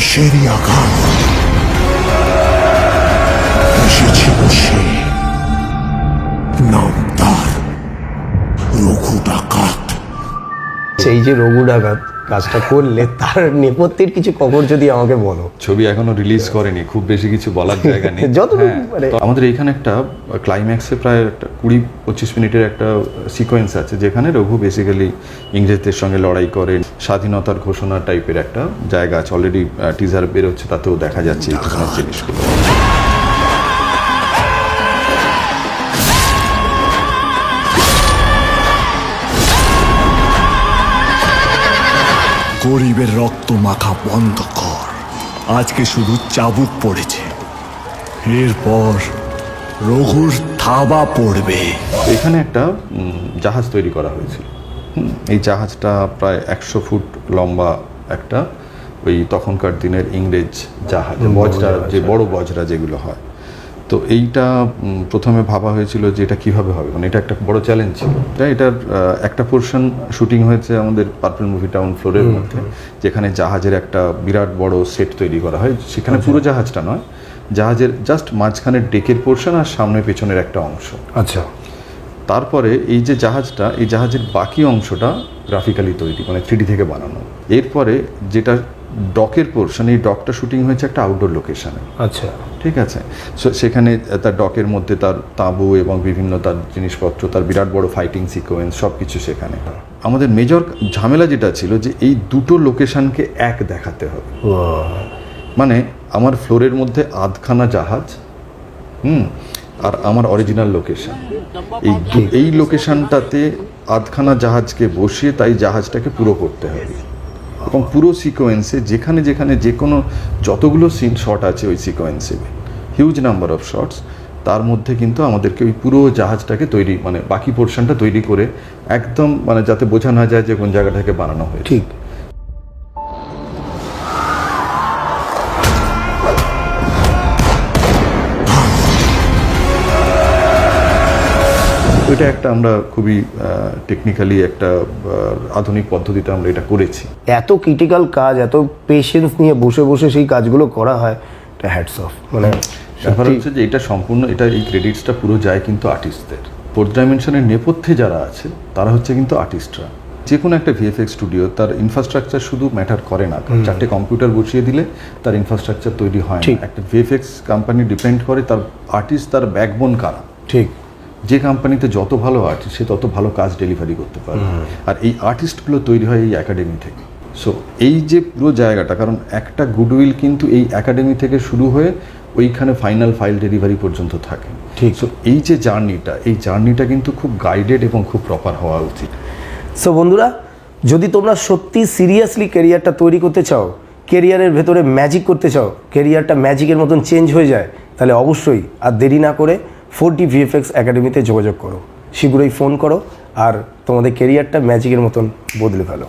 কিসেরই আঘাত এসেছিল সে, নাম তার রঘু ডাকাত। সেই যে রঘু ডাকাত কাজটা করলে তার নেপথ্যের কিছু খবর যদি আমাকে বলো। ছবি এখনো রিলিজ করেনি, খুব বেশি কিছু বলার জায়গা নেই। যতটুকু মানে তো আমাদের এখানে একটা ক্লাইম্যাক্সে প্রায় 20-25 মিনিটের একটা সিকোয়েন্স আছে যেখানে রঘু বেসিক্যালি ইংরেজদের সঙ্গে লড়াই করে, স্বাধীনতার ঘোষণা টাইপের একটা জায়গা আছে। অলরেডি টিজার বেরোচ্ছে, তাতেও দেখা যাচ্ছে এই ধরনের জিনিসগুলো। গরিবের রক্ত মাখা বন্ধ কর, আজকে শুধু চাবুক পড়েছে, এরপর রঘুর থাবা পড়বে। এখানে একটা জাহাজ তৈরি করা হয়েছিল। এই জাহাজটা প্রায় 100 ফুট লম্বা একটা, ওই তখনকার দিনের ইংরেজ জাহাজ, বজরা, যে বড় বজরা যেগুলো হয়। তো এইটা প্রথমে ভাবা হয়েছিল যে এটা কীভাবে হবে, মানে এটা একটা বড় চ্যালেঞ্জ ছিল। এটার একটা পোর্শন শুটিং হয়েছে আমাদের পার্পল মুভি টাউন ফ্লোরের মধ্যে, যেখানে জাহাজের একটা বিরাট বড় সেট তৈরি করা হয়। সেখানে পুরো জাহাজটা নয়, জাহাজের জাস্ট মাঝখানের ডেকের পোর্শন আর সামনে পেছনের একটা অংশ। আচ্ছা, তারপরে এই যে জাহাজটা, এই জাহাজের বাকি অংশটা গ্রাফিক্যালি তৈরি, মানে 3D থেকে বানানো। এরপরে যেটা ডকের পোর্শন, এই ডকটা শুটিং হয়েছে একটা আউটডোর লোকেশনে। আচ্ছা, ঠিক আছে। সেখানে তার ডকের মধ্যে তার তাঁবু এবং বিভিন্ন তার জিনিসপত্র, তার বিরাট বড় ফাইটিং সিকোয়েন্স, সব কিছু সেখানে। আমাদের মেজর ঝামেলা যেটা ছিল যে এই দুটো লোকেশনকে এক দেখাতে হবে। মানে আমার ফ্লোরের মধ্যে আধখানা জাহাজ, আর আমার অরিজিনাল লোকেশন, এই লোকেশনটাতে আধখানা জাহাজকে বসিয়ে তাই জাহাজটাকে পুরো করতে হবে। এবং পুরো সিকোয়েন্সে যেখানে যেখানে যে কোনো যতগুলো সিন শট আছে ওই সিকোয়েন্সে, হিউজ নাম্বার অফ শটস, তার মধ্যে কিন্তু আমাদেরকে ওই পুরো জাহাজটাকে তৈরি, মানে বাকি পোর্শনটা তৈরি করে একদম, মানে যাতে বোঝা না যায় যে কোন জায়গা থেকে বানানো হয়েছে। ঠিক। ওইটা একটা আমরা খুবই টেকনিক্যালি একটা আধুনিক পদ্ধতিতে আমরা এটা করেছি। এত ক্রিটিক্যাল কাজ, এত পেশেন্স নিয়ে বসে বসে সেই কাজগুলো করা হয়, এটা হ্যাটস অফ। মানে ব্যাপার হচ্ছে যে এটা সম্পূর্ণ, এটা এই ক্রেডিটসটা পুরো যায় কিন্তু আর্টিস্টদের। ফোর্থ ডাইমেনশনের নেপথ্যে যারা আছে তারা হচ্ছে কিন্তু আর্টিস্টরা। যে কোনো একটা ভিএফএক্স স্টুডিও, তার ইনফ্রাস্ট্রাকচার শুধু ম্যাটার করে না। 4টে কম্পিউটার বসিয়ে দিলে তার ইনফ্রাস্ট্রাকচার তৈরি হয় না। একটা ভিএফএক্স কোম্পানি ডিপেন্ড করে তার আর্টিস্ট, তার ব্যাকবোন কারা। ঠিক। যে কোম্পানিতে যত ভালো আর্টিস্ট, সে তত ভালো কাজ ডেলিভারি করতে পারে। আর এই আর্টিস্টগুলো তৈরি হয় এই একাডেমি থেকে। সো এই যে পুরো জায়গাটা, কারণ একটা গুডউইল কিন্তু এই একাডেমি থেকে শুরু হয়ে ওইখানে ফাইনাল ফাইল ডেলিভারি পর্যন্ত থাকে। ঠিক। সো এই যে জার্নিটা, এই জার্নিটা কিন্তু খুব গাইডেড এবং খুব প্রপার হওয়া উচিত। সো বন্ধুরা, যদি তোমরা সত্যি সিরিয়াসলি কেরিয়ারটা তৈরি করতে চাও, কেরিয়ারের ভেতরে ম্যাজিক করতে চাও, কেরিয়ারটা ম্যাজিকের মতন চেঞ্জ হয়ে যায়, তাহলে অবশ্যই আর দেরি না করে 4D ভিএফএক্স একাডেমিতে যোগাযোগ করো। শীঘ্রই ফোন করো আর তোমাদের কেরিয়ারটা ম্যাজিকের মতন বদলে ফেলো।